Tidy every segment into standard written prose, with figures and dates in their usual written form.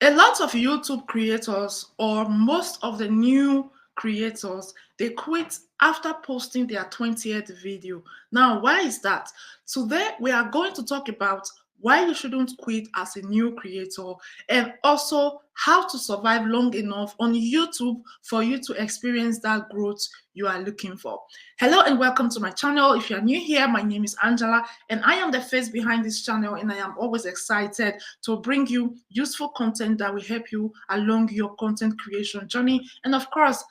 A lot of YouTube creators or most of the new creators, they quit after posting their 20th video. Now, why is that? Today, we are going to talk about why you shouldn't quit as a new creator and also how to survive long enough on YouTube for you to experience that growth you are looking for. Hello and welcome to my channel. If you are new here, my name is Angela and I am the face behind this channel, and I am always excited to bring you useful content that will help you along your content creation journey. And of course,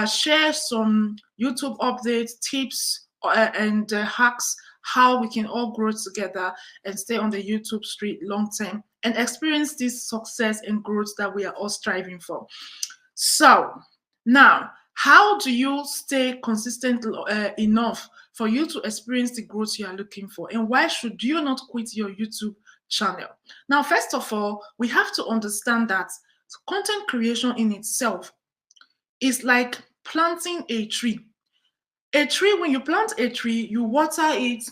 share some YouTube updates, tips, and hacks how we can all grow together and stay on the YouTube street long term and experience this success and growth that we are all striving for. So, now, how do you stay consistent enough for you to experience the growth you are looking for? And why should you not quit your YouTube channel? Now, first of all, we have to understand that content creation in itself is like planting a tree. A tree, when you plant a tree, you water it,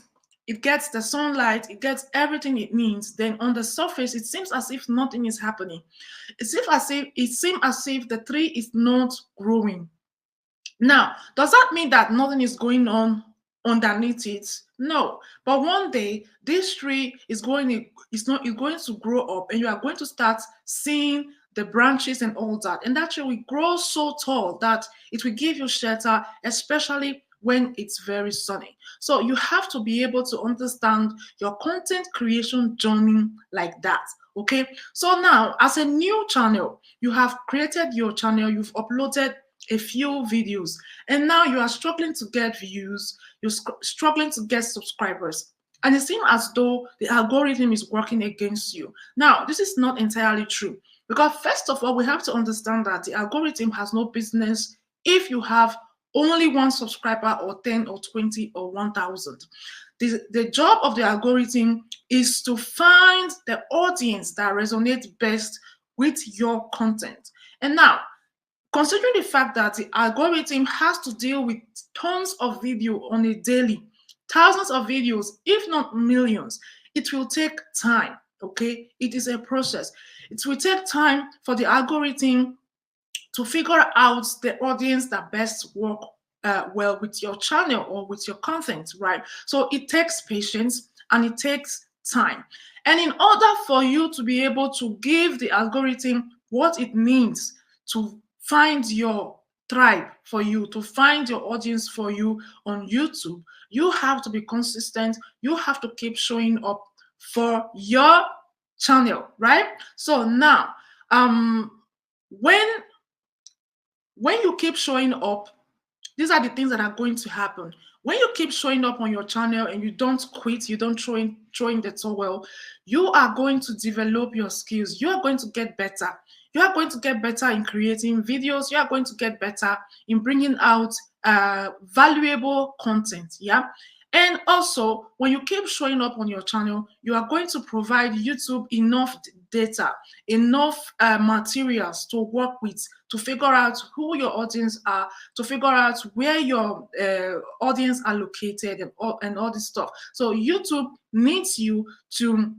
it gets the sunlight, it gets everything it needs. Then on the surface, it seems as if nothing is happening. It seems as if the tree is not growing. Now, does that mean that nothing is going on underneath it? No. But one day, this tree is going to grow up, and you are going to start seeing the branches and all that. And that tree will grow so tall that it will give you shelter, especially when it's very sunny. So you have to be able to understand your content creation journey like that. Okay. So now, as a new channel, you have created your channel, you've uploaded a few videos, and now you are struggling to get views, you're struggling to get subscribers, and it seems as though the algorithm is working against you. Now, this is not entirely true, because first of all, we have to understand that the algorithm has no business if you have only one subscriber or 10 or 20 or 1,000. The job of the algorithm is to find the audience that resonates best with your content. And now, considering the fact that the algorithm has to deal with tons of video on a daily, thousands of videos, if not millions, it will take time. Okay, it is a process. It will take time for the algorithm to figure out the audience that best work well with your channel or with your content, right? So it takes patience and it takes time. And in order for you to be able to give the algorithm what it needs to find your tribe for you, to find your audience for you on YouTube, you have to be consistent. You have to keep showing up for your channel, right? So now, when you keep showing up, these are the things that are going to happen. When you keep showing up on your channel and you don't quit, you don't throw in the towel, you are going to develop your skills. You are going to get better. You are going to get better in creating videos. You are going to get better in bringing out valuable content. Yeah. And also, when you keep showing up on your channel, you are going to provide YouTube enough data, enough materials to work with, to figure out who your audience are, to figure out where your audience are located, and all this stuff. So YouTube needs you to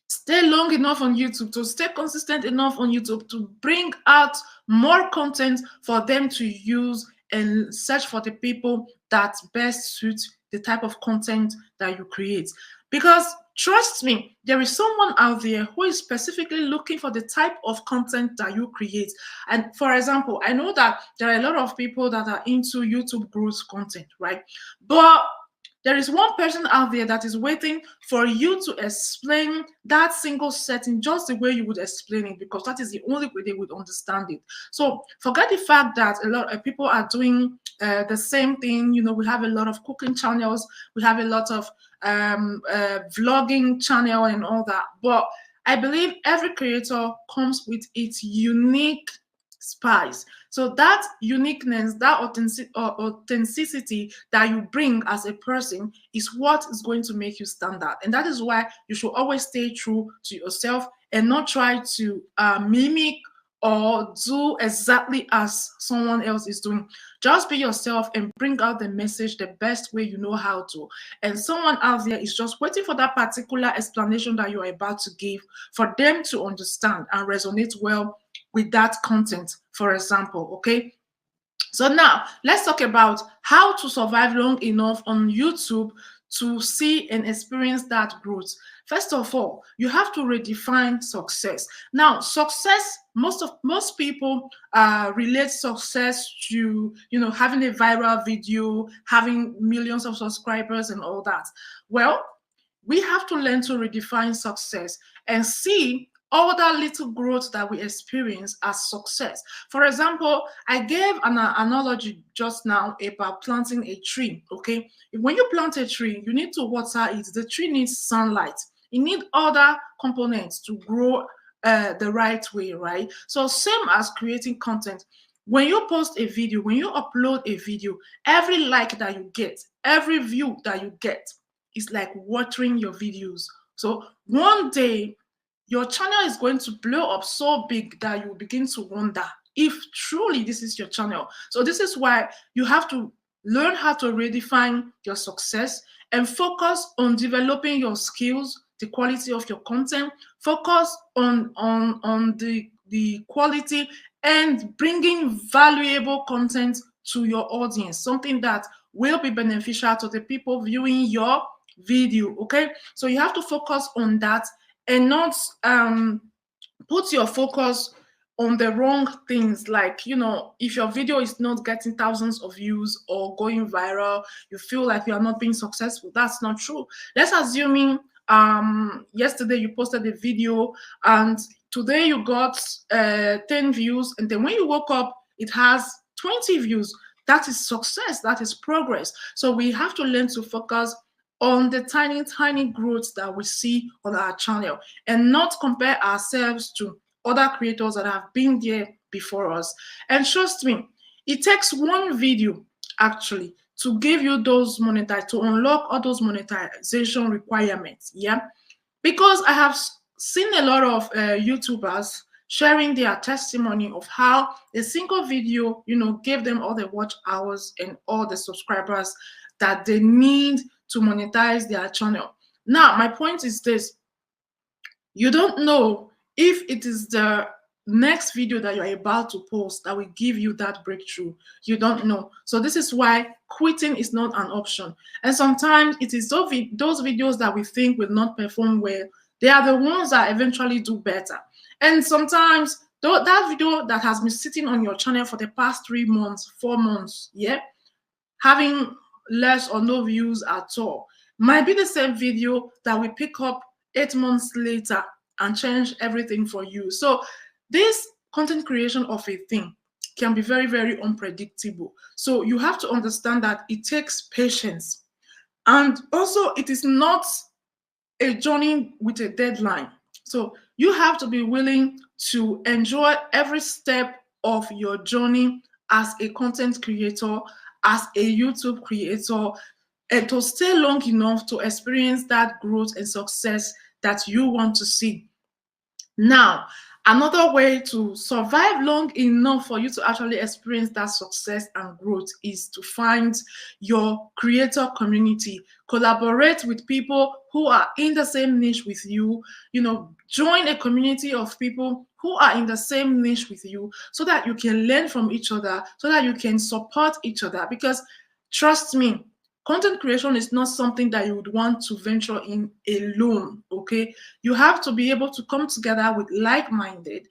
stay long enough on YouTube, to stay consistent enough on YouTube, to bring out more content for them to use and search for the people that best suit the type of content that you create. Because trust me, there is someone out there who is specifically looking for the type of content that you create. And for example, I know that there are a lot of people that are into YouTube growth content, right? But there is one person out there that is waiting for you to explain that single setting just the way you would explain it, because that is the only way they would understand it. So forget the fact that a lot of people are doing the same thing. You know, we have a lot of cooking channels, we have a lot of vlogging channel and all that. But I believe every creator comes with its unique spice. So that uniqueness, that authenticity that you bring as a person is what is going to make you stand out. And that is why you should always stay true to yourself and not try to mimic or do exactly as someone else is doing. Just be yourself and bring out the message the best way you know how to. And someone out there is just waiting for that particular explanation that you are about to give for them to understand and resonate well with that content, for example. Okay. So now let's talk about how to survive long enough on YouTube to see and experience that growth. First of all, you have to redefine success. Now, success, most people relate success to having a viral video, having millions of subscribers, and all that. Well, we have to learn to redefine success and see all that little growth that we experience as success. For example, I gave an analogy just now about planting a tree. Okay, when you plant a tree, you need to water it. The tree needs sunlight. It needs other components to grow the right way, right? So same as creating content. When you post a video, when you upload a video, every like that you get, every view that you get, is like watering your videos. So one day your channel is going to blow up so big that you begin to wonder if truly this is your channel. So this is why you have to learn how to redefine your success and focus on developing your skills, the quality of your content, focus on the quality and bringing valuable content to your audience, something that will be beneficial to the people viewing your video. Okay, so you have to focus on that and not put your focus on the wrong things. Like, if your video is not getting thousands of views or going viral, you feel like you are not being successful. That's not true. Let's assuming yesterday you posted a video and today you got 10 views, and then when you woke up it has 20 views. That is success, that is progress. So we have to learn to focus on the tiny growths that we see on our channel and not compare ourselves to other creators that have been there before us. And trust me, it takes one video actually to give you those to unlock all those monetization requirements. Yeah, because I have seen a lot of YouTubers sharing their testimony of how a single video, gave them all the watch hours and all the subscribers that they need to monetize their channel. Now, my point is this: you don't know if it is the next video that you're about to post that will give you that breakthrough. You don't know. So this is why quitting is not an option. And sometimes it is those videos that we think will not perform well, they are the ones that eventually do better. And sometimes that video that has been sitting on your channel for the past 3 months, 4 months, yeah, having less or no views at all, might be the same video that we pick up 8 months later and change everything for you. So this content creation of a thing can be very, very unpredictable. So you have to understand that it takes patience. And also, it is not a journey with a deadline. So you have to be willing to enjoy every step of your journey as a content creator, as a YouTube creator, and to stay long enough to experience that growth and success that you want to see. Now, another way to survive long enough for you to actually experience that success and growth is to find your creator community. Collaborate with people who are in the same niche with you. Join a community of people who are in the same niche with you so that you can learn from each other, so that you can support each other. Because trust me, content creation is not something that you would want to venture in alone. Okay, you have to be able to come together with like-minded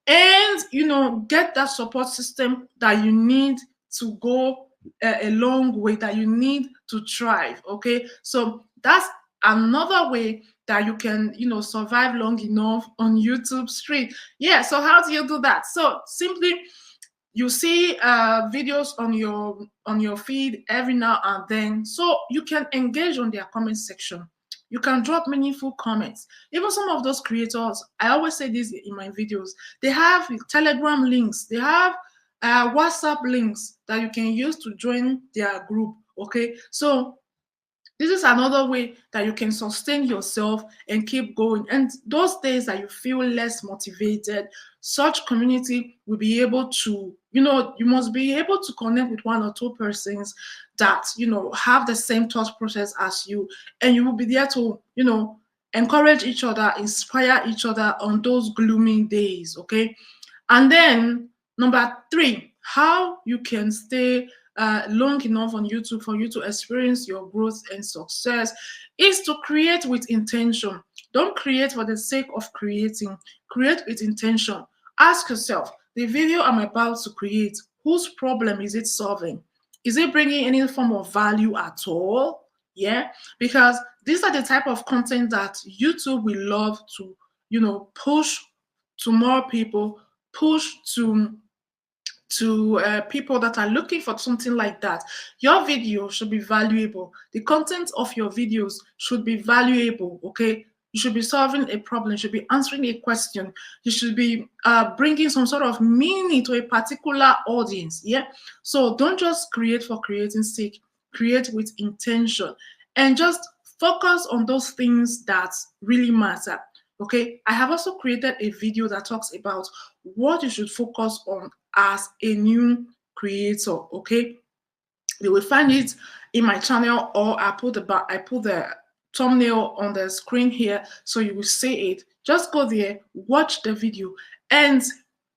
and get that support system that you need to go a long way, that you need to thrive. Okay, so that's another way that you can survive long enough on YouTube street. Yeah, so how do you do that? So simply, you see videos on your feed every now and then, so you can engage on their comment section. You can drop meaningful comments. Even some of those creators, I always say this in my videos, they have Telegram links, they have WhatsApp links that you can use to join their group. Okay, so This is another way that you can sustain yourself and keep going. And those days that you feel less motivated, such community will be able to, you must be able to connect with one or two persons that, have the same thought process as you. And you will be there to, encourage each other, inspire each other on those gloomy days. Okay. And then number three, how you can stay long enough on YouTube for you to experience your growth and success is to create with intention. Don't create for the sake of creating. Create with intention. Ask yourself, the video I'm about to create, whose problem is it solving? Is it bringing any form of value at all? Yeah, because these are the type of content that YouTube will love to, push to more people, push to people that are looking for something like that. Your video should be valuable. The content of your videos should be valuable. Okay, you should be solving a problem. You should be answering a question. You should be bringing some sort of meaning to a particular audience. Yeah. So don't just create for creating sake. Create with intention, and just focus on those things that really matter. Okay, I have also created a video that talks about what you should focus on as a new creator. Okay, you will find it in my channel, or I put the thumbnail on the screen here, so you will see it. Just go there, watch the video, and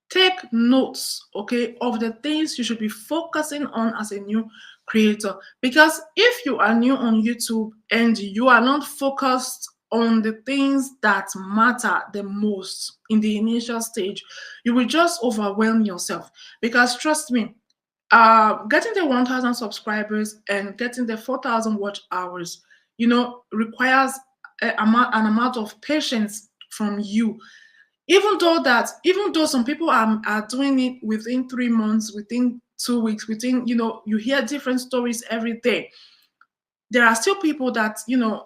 take notes, okay, of the things you should be focusing on as a new creator. Because if you are new on YouTube and you are not focused on the things that matter the most in the initial stage, you will just overwhelm yourself. Because trust me, getting the 1,000 subscribers and getting the 4,000 watch hours, requires an amount of patience from you. Even though some people are doing it within 3 months, within 2 weeks, you hear different stories every day. There are still people that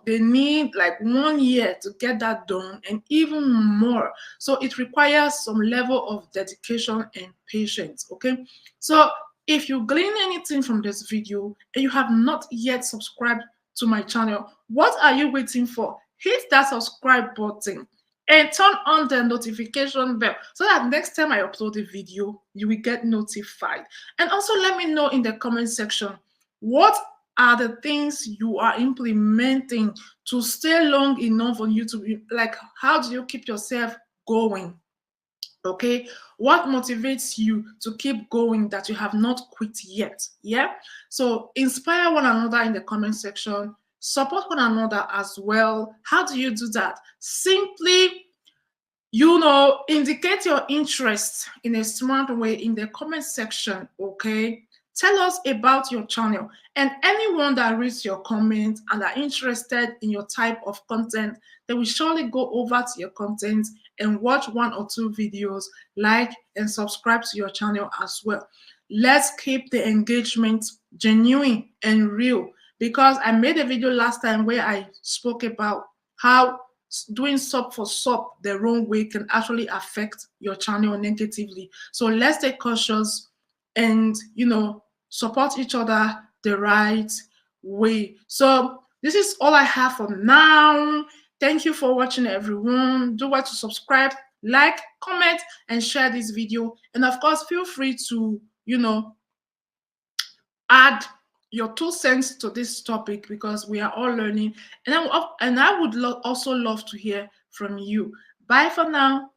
they need like 1 year to get that done, and even more. So it requires some level of dedication and patience. Okay, so if you glean anything from this video and you have not yet subscribed to my channel, what are you waiting for? Hit that subscribe button and turn on the notification bell, so that next time I upload a video, you will get notified. And also let me know in the comment section, what are the things you are implementing to stay long enough on YouTube? Like, how do you keep yourself going? Okay, what motivates you to keep going that you have not quit yet? Yeah, so inspire one another in the comment section, support one another as well. How do you do that? Simply, indicate your interest in a smart way in the comment section. Okay, tell us about your channel, and anyone that reads your comment and are interested in your type of content, they will surely go over to your content and watch one or two videos, like and subscribe to your channel as well. Let's keep the engagement genuine and real, because I made a video last time where I spoke about how doing sub for sub the wrong way can actually affect your channel negatively. So let's stay cautious and support each other the right way. So this is all I have for now. Thank you for watching, everyone. Do want to subscribe, like, comment, and share this video. And of course, feel free to add your 2 cents to this topic, because we are all learning, and I would also love to hear from you. Bye for now.